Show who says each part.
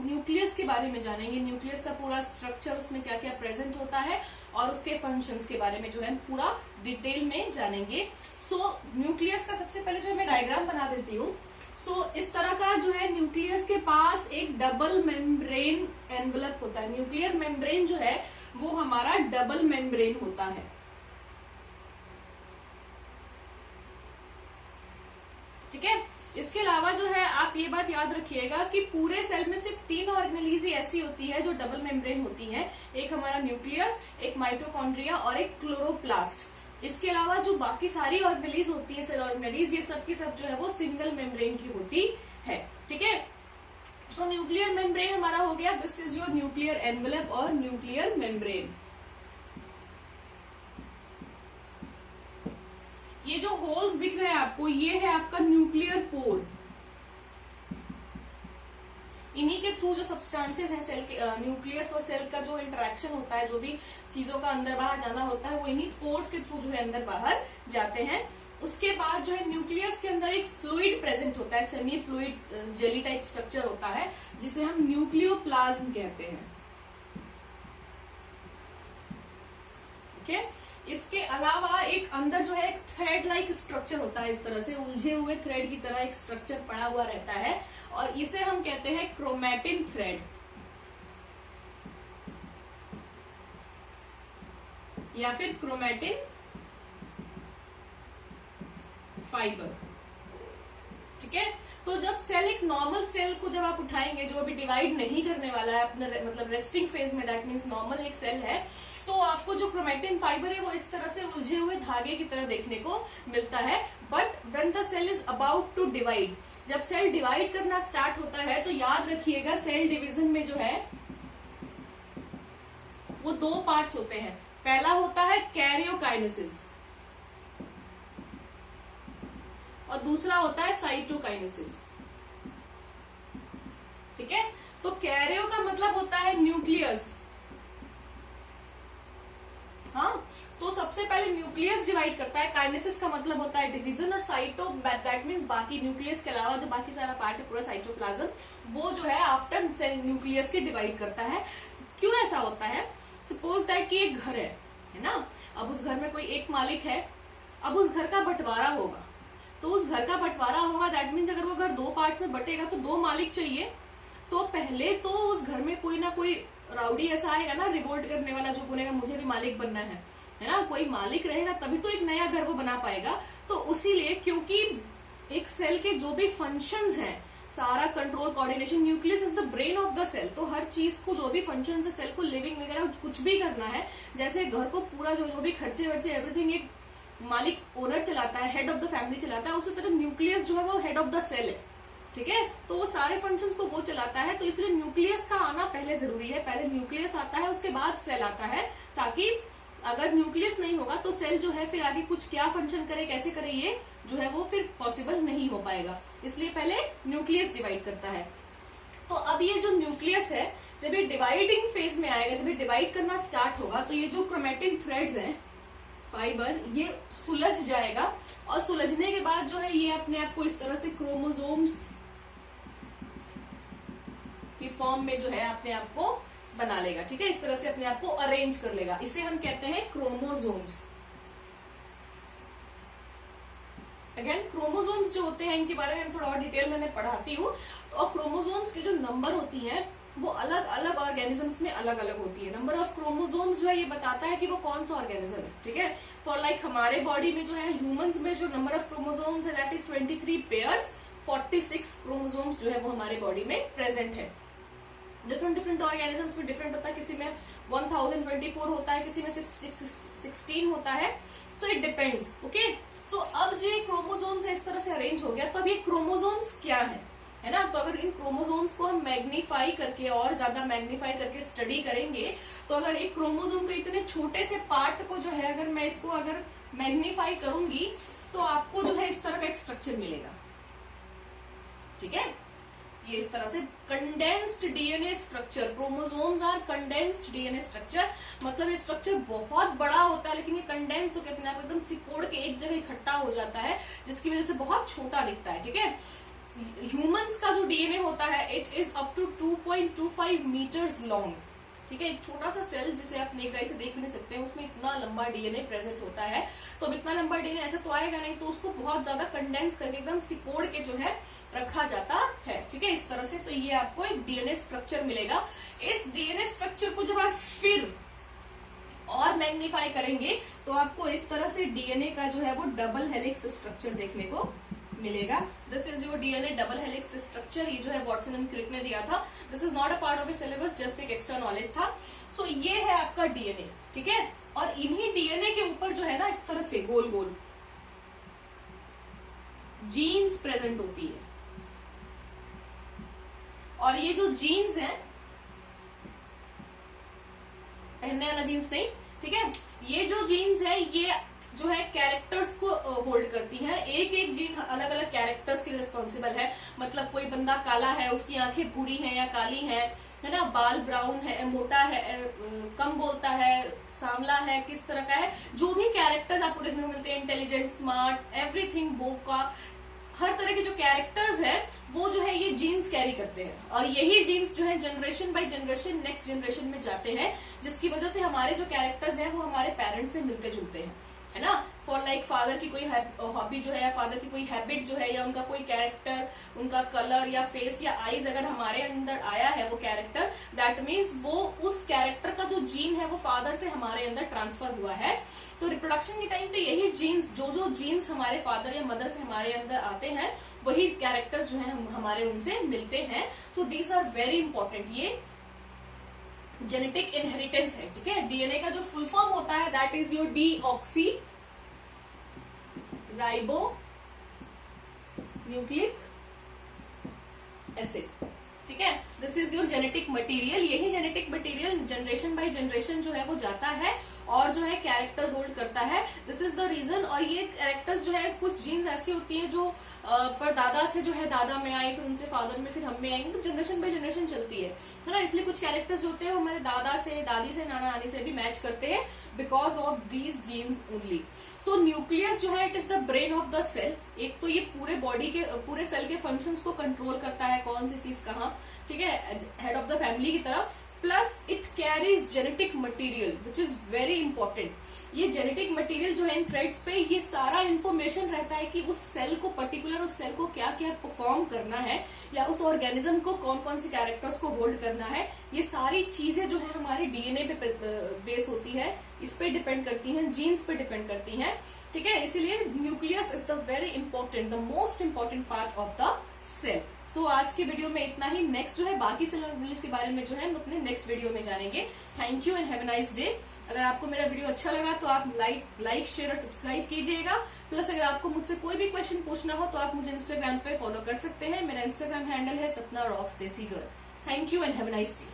Speaker 1: Nucleus के बारे में जानेंगे, न्यूक्लियस का पूरा स्ट्रक्चर, उसमें क्या क्या प्रेजेंट होता है और उसके फंक्शंस के बारे में जो है पूरा डिटेल में जानेंगे। सो न्यूक्लियस का सबसे पहले जो है मैं डायग्राम बना देती हूँ। सो इस तरह का जो है न्यूक्लियस के पास एक डबल मेम्ब्रेन एनवलप होता है। न्यूक्लियर मेम्ब्रेन जो है वो हमारा डबल मेम्ब्रेन होता है। ठीक है, इसके अलावा जो है आप ये बात याद रखिएगा कि पूरे सेल में सिर्फ 3 ऑर्गेनेलीज ऐसी होती है जो डबल मेम्ब्रेन होती हैं। एक हमारा न्यूक्लियस, एक माइटोकॉन्ड्रिया और एक क्लोरोप्लास्ट। इसके अलावा जो बाकी सारी ऑर्गेनेलीज होती है, सेल ऑर्गेनेलीज, ये सब की सब जो है वो सिंगल मेम्ब्रेन की होती है। ठीक है, सो न्यूक्लियर मेम्ब्रेन हमारा हो गया, this is your nuclear envelope और न्यूक्लियर मेम्ब्रेन। ये जो होल्स दिख रहे हैं आपको, ये है आपका न्यूक्लियर पोर। इन्हीं के थ्रू जो सब्सटेंसेस हैं सेल के, न्यूक्लियस और सेल का जो इंटरेक्शन होता है, जो भी चीजों का अंदर बाहर जाना होता है, वो इन्हीं पोर्स के थ्रू जो है अंदर बाहर जाते हैं। उसके बाद जो है न्यूक्लियस के अंदर एक फ्लूइड प्रेजेंट होता है, semi fluid jelly type structure होता है, जिसे हम न्यूक्लियोप्लाज्म कहते हैं। ओके, इसके अलावा एक अंदर जो है एक थ्रेड लाइक स्ट्रक्चर होता है, इस तरह से उलझे हुए थ्रेड की तरह एक स्ट्रक्चर पड़ा हुआ रहता है और इसे हम कहते हैं क्रोमैटिन थ्रेड या फिर क्रोमैटिन फाइबर। ठीक है, तो जब सेल, एक नॉर्मल सेल को जब आप उठाएंगे, जो अभी डिवाइड नहीं करने वाला है अपने मतलब रेस्टिंग फेज में, दैट मीन्स नॉर्मल एक सेल है, तो आपको जो क्रोमैटिन फाइबर है वो इस तरह से उलझे हुए धागे की तरह देखने को मिलता है। But when the cell is about to divide, जब सेल डिवाइड करना स्टार्ट होता है तो याद रखिएगा सेल डिवीजन में जो है वो 2 पार्ट्स होते हैं। पहला होता है कैरियोकाइनेसिस और दूसरा होता है साइटोकाइनेसिस। ठीक है, तो कैरियो का मतलब होता है न्यूक्लियस। हाँ, तो सबसे पहले न्यूक्लियस डिवाइड करता है, काइनेसिस का मतलब होता है डिवीजन, और साइटो दैट मीन्स बाकी न्यूक्लियस के अलावा जो बाकी सारा पार्ट है पूरा साइटोप्लाज्म, वो जो है आफ्टर सेल न्यूक्लियस के डिवाइड करता है। क्यों ऐसा होता है? सपोज दैट कि एक घर है ना, अब उस घर में कोई एक मालिक है, अब उस घर का बंटवारा होगा, तो उस घर का बंटवारा होगा दैट मीन्स अगर वो घर 2 पार्ट्स में बटेगा तो 2 मालिक चाहिए। तो पहले तो उस घर में कोई ना कोई राउडी ऐसा आएगा ना, रिवोल्ट करने वाला, जो बोलेगा मुझे भी मालिक बनना है ना, कोई मालिक रहेगा तभी तो एक नया घर वो बना पाएगा। तो उसीलिए, क्योंकि एक सेल के जो भी फंक्शंस हैं, सारा control, coordination, nucleus is the brain of the cell, तो हर चीज को, जो भी फंक्शन है सेल को, लिविंग वगैरह कुछ भी करना है, जैसे घर को पूरा जो भी खर्चे वर्चे एवरीथिंग एक मालिक, ओनर चलाता है, हेड ऑफ द फैमिली चलाता है, उसी तरह न्यूक्लियस जो है वो हेड ऑफ द सेल है। ठीक है, तो वो सारे फंक्शंस को वो चलाता है, तो इसलिए न्यूक्लियस का आना पहले जरूरी है। पहले न्यूक्लियस आता है, उसके बाद सेल आता है, ताकि अगर न्यूक्लियस नहीं होगा तो सेल जो है फिर आगे कुछ क्या फंक्शन करे, कैसे करे, ये जो है वो फिर पॉसिबल नहीं हो पाएगा। इसलिए पहले न्यूक्लियस डिवाइड करता है। तो अब ये जो न्यूक्लियस है, जब ये डिवाइडिंग फेज में आएगा, जब ये डिवाइड करना स्टार्ट होगा, तो ये जो क्रोमैटिन थ्रेड्स हैं, फाइबर, ये सुलझ जाएगा, और सुलझने के बाद जो है ये अपने आप को इस तरह से क्रोमोसोम्स की फॉर्म में जो है अपने आप को बना लेगा। ठीक है, इस तरह से अपने आप को अरेंज कर लेगा, इसे हम कहते हैं क्रोमोसोम्स। अगेन क्रोमोसोम्स जो होते हैं, इनके बारे में थोड़ा और डिटेल में पढ़ाती हूँ। तो क्रोमोसोम्स की जो नंबर होती है वो अलग अलग ऑर्गेनिजम्स में अलग अलग होती है। नंबर ऑफ क्रोमोसोम्स जो है ये बताता है कि वो कौन सा ऑर्गेनिज्म है। ठीक है, फॉर लाइक हमारे बॉडी में जो है, ह्यूमंस में जो नंबर ऑफ क्रोमोसोम्स है दैट इज 23 पेयर्स, 46 क्रोमोसोम्स जो है वो हमारे बॉडी में प्रेजेंट है। डिफरेंट ऑर्गेनिजम्स में डिफरेंट होता है, किसी में 1024 होता है, किसी में 16 होता है, सो इट डिपेंड्स। ओके, सो अब जो क्रोमोसोम्स है इस तरह से अरेंज हो गया, तो अब ये क्रोमोसोम्स क्या है ना, तो अगर इन क्रोमोसोम्स को हम मैग्नीफाई करके, और ज्यादा मैग्नीफाई करके स्टडी करेंगे, तो अगर एक क्रोमोसोम के इतने छोटे से पार्ट को जो है, अगर मैं इसको अगर मैग्नीफाई करूंगी, तो आपको जो है इस तरह का एक स्ट्रक्चर मिलेगा। ठीक है, ये इस तरह से condensed DNA structure, chromosomes are condensed DNA structure, मतलब ये स्ट्रक्चर बहुत बड़ा होता है, लेकिन ये कंडेंस होकर अपने आप एकदम सिकोड़ के एक जगह इकट्ठा हो जाता है, जिसकी वजह से बहुत छोटा दिखता है। ठीक है, ह्यूमंस का जो डीएनए होता है it is up to 2.25 metres long, ठीक है। एक छोटा सा सेल जिसे आप नेक आई से देख भी नहीं सकते हैं, उसमें इतना लंबा डीएनए प्रेजेंट होता है। तो अब इतना लंबा डीएनए ऐसा तो आएगा नहीं, तो उसको बहुत ज्यादा कंडेंस करके एकदम सिकोड़ के जो है रखा जाता है, ठीक है, इस तरह से। तो ये आपको एक डीएनए स्ट्रक्चर मिलेगा। इस डीएनए स्ट्रक्चर को जब आप फिर और मैग्नीफाई करेंगे तो आपको इस तरह से डीएनए का जो है वो डबल हेलिक्स स्ट्रक्चर देखने को मिलेगा। This is your DNA double helix structure. ये जो है वॉटसन एंड क्रिक ने दिया था। This is not a part of A syllabus, just एक एक्स्ट्रा नॉलेज था। सो ये है आपका डीएनए, ठीक है। और इन्हीं डीएनए के ऊपर जो है ना इस तरह से गोल गोल जीन्स प्रेजेंट होती है। और ये जो जीन्स है, पहनने वाला जीन्स नहीं, ठीक है, ये जो जीन्स है ये जो है कैरेक्टर्स को होल्ड करती हैं। एक एक जीन अलग अलग कैरेक्टर्स के रिस्पॉन्सिबल है। मतलब कोई बंदा काला है, उसकी आंखें भूरी हैं या काली हैं, है ना, बाल ब्राउन है, मोटा है, कम बोलता है, सांवला है, किस तरह का है, जो भी कैरेक्टर्स आपको देखने को मिलते हैं, इंटेलिजेंट, स्मार्ट, एवरीथिंग, बोका, हर तरह के जो कैरेक्टर्स है वो जो है ये जीन्स कैरी करते हैं। और यही जीन्स जो है generation by generation next generation में जाते हैं, जिसकी वजह से हमारे जो कैरेक्टर्स हैं वो हमारे पेरेंट्स से मिलते जुलते हैं, है ना। फॉर लाइक फादर की कोई हॉबी जो है, फादर की कोई हैबिट जो है, या उनका कोई कैरेक्टर, उनका कलर या फेस या आईज अगर हमारे अंदर आया है वो कैरेक्टर, दैट मीन्स वो उस कैरेक्टर का जो जीन है वो फादर से हमारे अंदर ट्रांसफर हुआ है। तो रिप्रोडक्शन के टाइम पे यही जीन्स, जो जीन्स हमारे फादर या मदर से हमारे अंदर आते हैं, वही कैरेक्टर्स जो है हमारे उनसे मिलते हैं। So these are very important. ये जेनेटिक इनहेरिटेंस है, ठीक है। डीएनए का जो फुल फॉर्म होता है that is your deoxyribonucleic acid, ठीक है। This is your genetic material. यही genetic material generation by generation जो है वो जाता है और जो है कैरेक्टर्स होल्ड करता है। This is the reason. और ये कैरेक्टर्स जो है, कुछ जीन्स ऐसी होती हैं जो पर दादा से जो है दादा में आई, फिर उनसे फादर में, फिर हम में आई, तो जनरेशन बाय जनरेशन चलती है ना। इसलिए कुछ कैरेक्टर्स जो होते हैं वो हमारे दादा से, दादी से, नाना नानी से भी मैच करते हैं because of these genes only. So nucleus जो है it is the brain of the cell. एक तो ये पूरे बॉडी के, पूरे सेल के फंक्शंस को कंट्रोल करता है, कौन सी चीज कहाँ, ठीक है, हेड ऑफ द फैमिली की तरह। Plus it carries genetic material which is very important. ये जेनेटिक मटेरियल जो है इन थ्रेड्स पे ये सारा इंफॉर्मेशन रहता है कि उस सेल को, पर्टिकुलर उस सेल को क्या क्या परफॉर्म करना है, या उस ऑर्गेनिज्म को कौन कौन सी कैरेक्टर्स को होल्ड करना है। ये सारी चीजें जो है हमारे डीएनए पे बेस होती है, इस पे डिपेंड करती हैं, जीन्स पे डिपेंड करती हैं, ठीक है। इसीलिए nucleus is the very important, the most important part of the cell. So आज की वीडियो में इतना ही। नेक्स्ट जो है बाकी सेल ऑर्गेनेल्स के बारे में जो है हम अपने नेक्स्ट वीडियो में जानेंगे। Thank you and have a nice day. अगर आपको मेरा वीडियो अच्छा लगा तो आप लाइक शेयर और सब्सक्राइब कीजिएगा। प्लस अगर आपको मुझसे कोई भी क्वेश्चन पूछना हो तो आप मुझे इंस्टाग्राम पे फॉलो कर सकते हैं। मेरा इंस्टाग्राम हैंडल है सपना रॉक्स देसी girl. Thank you and have a nice day.